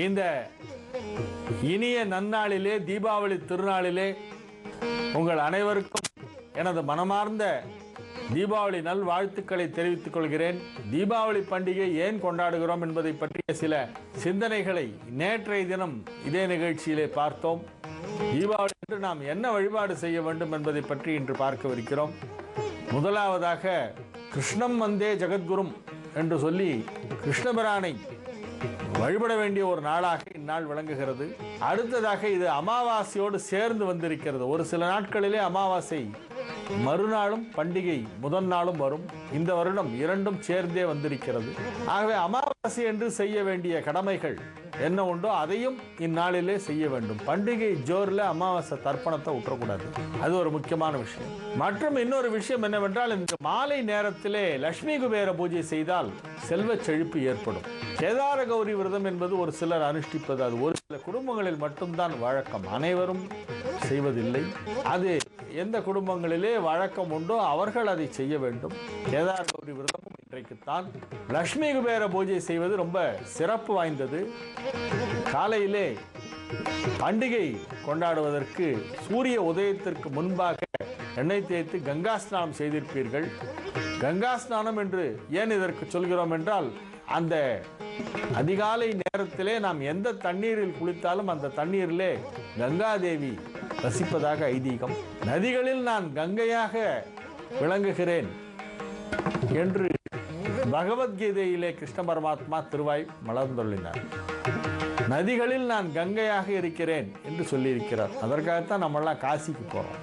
இந்த இனிய நன்னாளிலே, தீபாவளி திருநாளிலே உங்கள் அனைவருக்கும் எனது மனமார்ந்த தீபாவளி நல் வாழ்த்துக்களை தெரிவித்துக் கொள்கிறேன். தீபாவளி பண்டிகை ஏன் கொண்டாடுகிறோம் என்பதை பற்றிய சில சிந்தனைகளை நேற்றைய தினம் இதே நிகழ்ச்சியிலே பார்த்தோம். தீபாவளி என்று நாம் என்ன வழிபாடு செய்ய வேண்டும் என்பதை பற்றி இன்று பார்க்கவிருக்கிறோம். முதலாவதாக கிருஷ்ணம் வந்தே ஜெகத்குரும் என்று சொல்லி கிருஷ்ணபிரானை வழிபட வேண்டிய ஒரு நாளாக இந்நாள் விளங்குகிறது. அடுத்ததாக இது அமாவாசையோடு சேர்ந்து வந்திருக்கிறது. ஒரு சில நாட்களிலே அமாவாசை மறுநாளும் பண்டிகை முதல் நாளும் வரும். இந்த வருடம் இரண்டும் சேர்ந்தே வந்திருக்கிறது. ஆகவே அமாவாசை என்று செய்ய வேண்டிய கடமைகள் என்ன உண்டோ அதையும் இந்நாளிலே செய்ய வேண்டும். பண்டிகை ஜோர்ல அமாவாசை தர்ப்பணத்தை விட்டுறக்கூடாது. அது ஒரு முக்கியமான விஷயம். மற்றும் இன்னொரு விஷயம் என்னவென்றால், இந்த மாலை நேரத்திலே லட்சுமி குபேர பூஜை செய்தால் செல்வ செழிப்பு ஏற்படும். கேதார கௌரி விரதம் என்பது ஒரு சிலர் அனுஷ்டிப்பது, அது ஒரு சில குடும்பங்களில் மட்டும்தான் வழக்கம், அனைவரும் செய்வதில்லை. அது எந்த குடும்பங்களிலே வழக்கம் உண்டோ அவர்கள் அதை செய்ய வேண்டும். கேதார கௌரி விரதமும் இன்றைக்குத்தான். லட்சுமி குபேர பூஜை செய்வது ரொம்ப சிறப்பு வாய்ந்தது. காலையிலே பண்டிகை கொண்டாடுவதற்கு சூரிய உதயத்திற்கு முன்பாக எண்ணெய் தேய்த்து கங்கா ஸ்நானம் செய்திருப்பீர்கள். கங்கா ஸ்நானம் என்று ஏன் இதற்கு சொல்கிறோம் என்றால், அந்த அதிகாலை நேரத்திலே நாம் எந்த தண்ணீரில் குளித்தாலும் அந்த தண்ணீரிலே கங்காதேவி வசிப்பதாக ஐதீகம். நதிகளில் நான் கங்கையாக விளங்குகிறேன் என்று பகவத்கீதையிலே கிருஷ்ண பரமாத்மா திருவாய் மலர்ந்துள்ளினார். நதிகளில் நான் கங்கையாக இருக்கிறேன் என்று சொல்லியிருக்கிறார். அதற்காகத்தான் நம்மளாம் காசிக்கு போகிறோம்.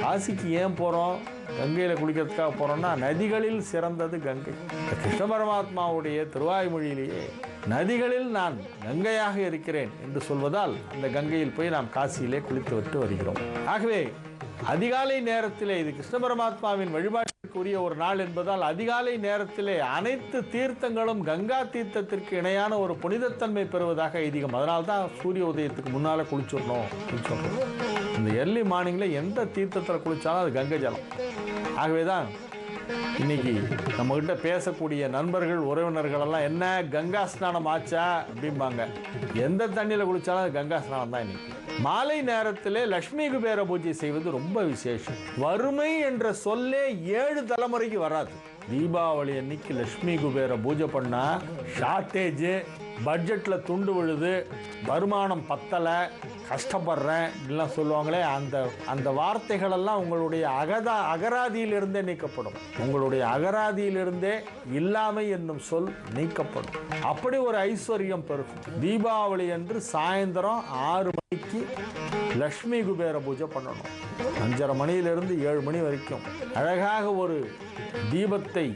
காசிக்கு ஏன் போகிறோம்? கங்கையில் குளிக்கிறதுக்காக போகிறோம்னா, நதிகளில் சிறந்தது கங்கை. கிருஷ்ண பரமாத்மாவுடைய திருவாய்மொழியிலேயே நதிகளில் நான் கங்கையாக இருக்கிறேன் என்று சொல்வதால் அந்த கங்கையில் போய் நாம் காசியிலே குளித்து விட்டு வருகிறோம். ஆகவே அதிகாலை நேரத்திலே, இது கிருஷ்ண பரமாத்மாவின் வழிபாட்டிற்குரிய ஒரு நாள் என்பதால் அதிகாலை நேரத்திலே அனைத்து தீர்த்தங்களும் கங்கா தீர்த்தத்திற்கு இணையான ஒரு புனிதத்தன்மை பெறுவதாக ஐதீகம். அதனால்தான் சூரிய உதயத்துக்கு முன்னால குளிச்சிடணும். இந்த எர்லி மார்னிங்ல எந்த தீர்த்தத்தில் குளிச்சாலும் அது கங்கை ஜலம். ஆகவேதான் இன்னைக்கு நம்ம கிட்ட பேசக்கூடிய நண்பர்கள், உறவினர்கள் எல்லாம் என்ன கங்கா ஸ்நானம் ஆச்சா அப்படிம்பாங்க. எந்த தண்ணியில் குளிச்சாலும் அது கங்கா ஸ்நானம் தான். இன்னைக்கு மாலை நேரத்திலே லட்சுமி குபேர பூஜை செய்வது ரொம்ப விசேஷம். வறுமை என்ற சொல்லே 7 தலைமுறைக்கு வராது. தீபாவளி அன்னைக்கு லட்சுமி குபேர பூஜை பண்ணா ஷார்ட்டேஜ், பட்ஜெட்ல துண்டு விழுது, வருமானம் பத்தலை, கஷ்டப்படுறேன் இப்படிலாம் சொல்லுவாங்களே, அந்த வார்த்தைகள் எல்லாம் உங்களுடைய அகராதியிலிருந்தே நீக்கப்படும். உங்களுடைய அகராதியிலிருந்தே இல்லாமை என்னும் சொல் நீக்கப்படும். அப்படி ஒரு ஐஸ்வர்யம் பெருகும். தீபாவளி அன்று சாயந்தரம் 6 மணிக்கு லட்சுமி குபேர பூஜை பண்ணணும். 5:30 மணியிலிருந்து 7 மணி வரைக்கும் அழகாக ஒரு தீபத்தை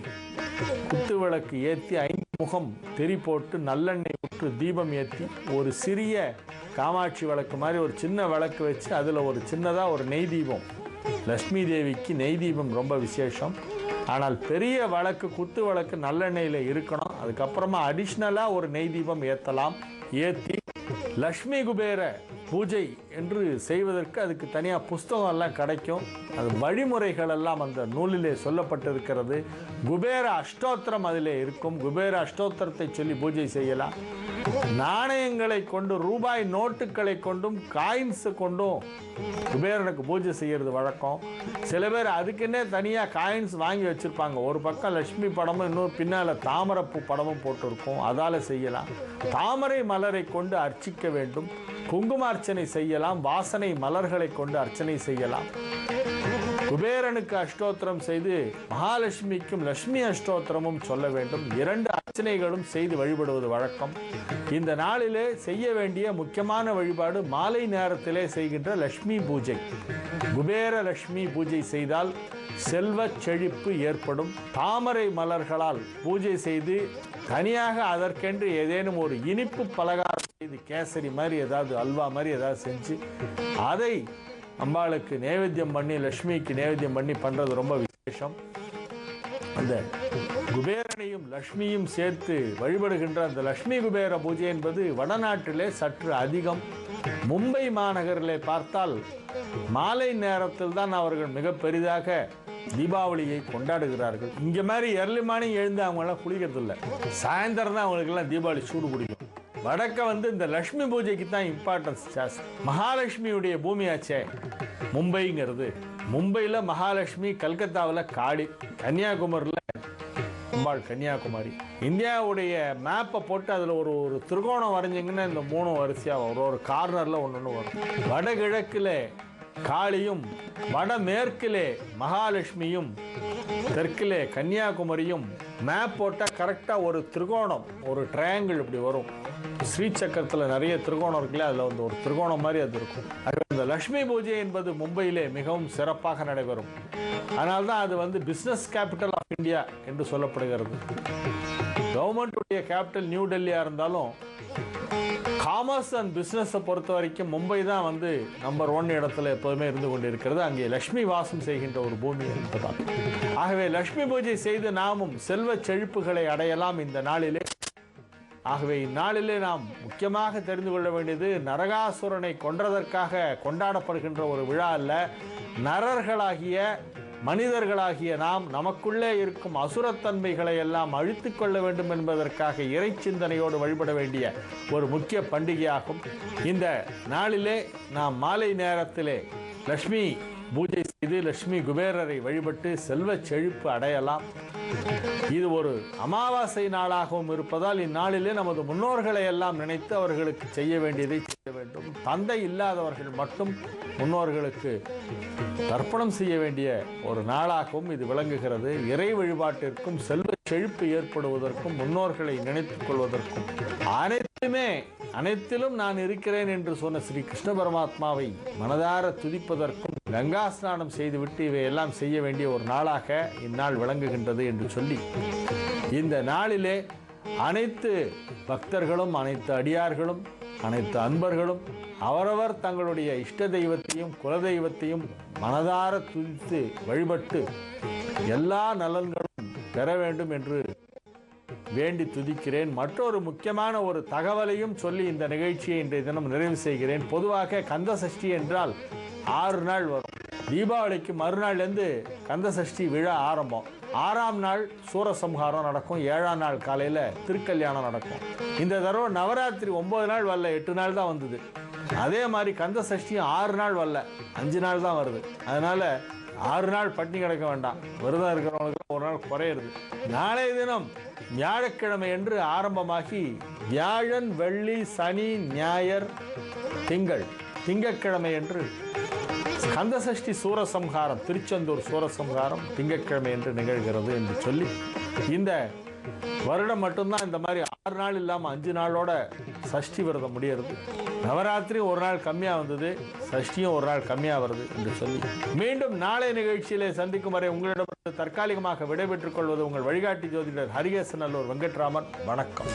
குத்து விளக்கு ஏற்றி 5 முகம் தெரி போட்டு நல்லெண்ணெய் விட்டு தீபம் ஏற்றி ஒரு சிறிய காமாட்சி விளக்கு மாதிரி ஒரு சின்ன விளக்கு வச்சு அதில் ஒரு சின்னதாக ஒரு நெய் தீபம். லட்சுமி தேவிக்கு நெய் தீபம் ரொம்ப விசேஷம். ஆனால் பெரிய விளக்கு, குத்து விளக்கு நல்லெண்ணெயில் இருக்கணும். அதுக்கப்புறமா அடிஷ்னலாக ஒரு நெய் தீபம் ஏற்றலாம். ஏற்றி லட்சுமி குபேர பூஜை என்று செய்வதற்கு அதுக்கு தனியாக புஸ்தகம் எல்லாம் கிடைக்கும். அது வழிமுறைகள் எல்லாம் அந்த நூலிலே சொல்லப்பட்டிருக்கிறது. குபேர அஷ்டோத்திரம் அதிலே இருக்கும். குபேர அஷ்டோத்திரத்தை சொல்லி பூஜை செய்யலாம். நாணயங்களை கொண்டு, ரூபாய் நோட்டுகளை கொண்டும் காயின்ஸை கொண்டும் குபேரனுக்கு பூஜை செய்கிறது வழக்கம். சில பேர் அதுக்குன்னே தனியாக காயின்ஸ் வாங்கி வச்சுருப்பாங்க. ஒரு பக்கம் லட்சுமி படமும் இன்னொரு பின்னால் தாமரைப்பூ படமும் போட்டிருக்கும். அதால் செய்யலாம். தாமரை மலரை கொண்டு அர்ச்சிக்க வேண்டும். குங்குமார்ச்சனை செய்யலாம். வாசனை மலர்களை கொண்டு அர்ச்சனை செய்யலாம். குபேரனுக்கு அஷ்டோத்திரம் செய்து மகாலட்சுமிக்கும் லட்சுமி அஷ்டோத்திரமும் சொல்ல வேண்டும். 2 அர்ச்சனைகளும் செய்து வழிபடுவது வழக்கம். இந்த நாளிலே செய்ய வேண்டிய முக்கியமான வழிபாடு மாலை நேரத்திலே செய்கின்ற லட்சுமி பூஜை. குபேர லட்சுமி பூஜை செய்தால் செல்வ செழிப்பு ஏற்படும். தாமரை மலர்களால் பூஜை செய்து தனியாக அதற்கென்று ஏதேனும் ஒரு இனிப்பு பலகாரம் செய்து, கேசரி மாதிரி ஏதாவது, அல்வா மாதிரி ஏதாவது செஞ்சு அதை அம்பாளுக்கு நைவேத்தியம் பண்ணி, லட்சுமிக்கு நைவேத்தியம் பண்ணி பண்ணுறது ரொம்ப விசேஷம். அந்த குபேரனையும் லட்சுமியும் சேர்த்து வழிபடுகின்ற அந்த லட்சுமி குபேர பூஜை என்பது வடநாட்டிலே சற்று அதிகம். மும்பை மாநகரிலே பார்த்தால் மாலை நேரத்தில் தான் அவர்கள் மிக பெரிதாக தீபாவளியை கொண்டாடுகிறார்கள். இங்கே மாதிரி எர்லி மார்னிங் எழுந்து அவங்களாம் குளிக்கிறது இல்லை. சாயந்தரம் தான் அவங்களுக்கெல்லாம் தீபாவளி சூடு பிடிக்கும். வடக்க வந்து இந்த லட்சுமி பூஜைக்கு தான் இம்பார்ட்டன்ஸ் ஜாஸ்தி. மகாலட்சுமியுடைய பூமியாச்சே மும்பைங்கிறது. மும்பையில் மகாலட்சுமி, கல்கத்தாவில் காளி, கன்னியாகுமரியில் அம்பாள் கன்னியாகுமரி. இந்தியாவுடைய மேப்பை போட்டு அதில் ஒரு ஒரு திரிகோணம் வரைஞ்சிங்கன்னா இந்த 3 வரிசையாக வரும். ஒரு கார்னரில் ஒன்று வரும். வடகிழக்கில் காளியும், வடமேற்கிலே மகாலட்சுமியும், தெற்கிலே கன்னியாகுமரியும் மேப் போட்டால் கரெக்டாக ஒரு திரிகோணம், ஒரு ட்ரையாங்கிள் இப்படி வரும். ஸ்ரீசக்கரத்தில் நிறைய திரிகோணம் இருக்குல்ல, அதில் வந்து ஒரு திரிகோணம் மாதிரி அது இருக்கும். அது இந்த லட்சுமி பூஜை என்பது மும்பையிலே மிகவும் சிறப்பாக நடைபெறும். அதனால்தான் அது வந்து பிஸ்னஸ் கேபிட்டல் ஆஃப் இந்தியா என்று சொல்லப்படுகிறது. கவர்மெண்ட்டுடைய கேபிட்டல் நியூ டெல்லியாக இருந்தாலும் காமர்ஸ் அண்ட் பிஸ்னஸை பொறுத்த வரைக்கும் மும்பை தான் வந்து நம்பர் 1 இடத்துல எப்போதுமே இருந்து கொண்டு இருக்கிறது. அங்கே லட்சுமி வாசம் செய்கின்ற ஒரு பூமி என்பதால். ஆகவே லட்சுமி பூஜை செய்து நாமும் செல்வ செழிப்புகளை அடையலாம் இந்த நாளிலே. ஆகவே இந்நாளிலே நாம் முக்கியமாக தெரிந்து கொள்ள வேண்டியது, நரகாசுரனை கொன்றதற்காக கொண்டாடப்படுகின்ற ஒரு விழா அல்ல. நரர்களாகிய மனிதர்களாகிய நாம் நமக்குள்ளே இருக்கும் அசுரத்தன்மைகளை எல்லாம் அழித்து கொள்ள வேண்டும் என்பதற்காக இறை சிந்தனையோடு வழிபட வேண்டிய ஒரு முக்கிய பண்டிகையாகும். இந்த நாளிலே நாம் மாலை நேரத்திலே லட்சுமி பூஜை செய்து லட்சுமி குபேரரை வழிபட்டு செல்வ செழிப்பு அடையலாம். இது ஒரு அமாவாசை நாளாகவும் இருப்பதால் இந்நாளிலே நமது முன்னோர்களை எல்லாம் நினைத்து அவர்களுக்கு செய்ய வேண்டியதை செய்ய வேண்டும். தந்தை இல்லாதவர்கள் மட்டும் முன்னோர்களுக்கு தர்ப்பணம் செய்ய வேண்டிய ஒரு நாளாகவும் இது விளங்குகிறது. இறை வழிபாட்டிற்கும் செல்வ செழிப்பு ஏற்படுவதற்கும் முன்னோர்களை நினைத்துக் கொள்வதற்கும் அனைத்திலும் நான் இருக்கிறேன் என்று சொன்ன ஸ்ரீ கிருஷ்ண பரமாத்மாவை மனதார துதிப்பதற்கும் கங்கா ஸ்நானம் செய்துவிட்டு இவையெல்லாம் செய்ய வேண்டிய ஒரு நாளாக இந்நாள் விளங்குகின்றது என்று சொல்லி, இந்த நாளிலே அனைத்து பக்தர்களும், அனைத்து அடியார்களும், அனைத்து அன்பர்களும் அவரவர் தங்களுடைய இஷ்ட தெய்வத்தையும் குலதெய்வத்தையும் மனதார துதித்து வழிபட்டு எல்லா நலன்களும் பெற வேண்டும் என்று வேண்டி துதிக்கிறேன். மற்றொரு முக்கியமான ஒரு தகவலையும் சொல்லி இந்த நிகழ்ச்சியை இன்றைய தினம் நிறைவு செய்கிறேன். பொதுவாக கந்த சஷ்டி என்றால் 6 நாள் வரும். தீபாவளிக்கு மறுநாள்லேருந்து கந்த சஷ்டி விழா ஆரம்பம். 6ஆம் நாள் சூரசம்ஹாரம் நடக்கும். 7ஆம் நாள் காலையில் திருக்கல்யாணம் நடக்கும். இந்த தடவை நவராத்திரி 9 நாள் வரல, 8 நாள் தான் வந்தது. அதே மாதிரி கந்த சஷ்டியும் 6 நாள் வரல, 5 நாள் தான் வருது. அதனால 6 நாள் பட்டினி கிடக்க வேண்டாம். விரதம் இருக்கிறவங்களுக்கு ஒரு நாள் குறையிறது. நாளைய தினம் வியாழக்கிழமை என்று ஆரம்பமாகி வியாழன், வெள்ளி, சனி, ஞாயிறு, திங்கட்கிழமை என்று கந்த சஷ்டி சூரசம்ஹாரம், திருச்செந்தூர் சூரசம்ஹாரம் திங்கட்கிழமை என்று நிகழ்கிறது என்று சொல்லி, இந்த வருடம் மட்டும்தான் இந்த மாதிரி 6 நாள் இல்லாமல் 5 நாளோட சஷ்டி விரதம் முடியறது. நவராத்திரி ஒரு நாள் கம்மியாக வந்தது, சஷ்டியும் ஒரு நாள் கம்மியாக வருது என்று சொல்லி, மீண்டும் நாளை நிகழ்ச்சியிலே சந்திக்கும் வரை உங்களிடமிருந்து தற்காலிகமாக விடைபெற்றுக் கொள்வது உங்கள் வழிகாட்டி ஜோதிடர் ஹரிகேசநல்லூர் வெங்கட்ராமன். வணக்கம்.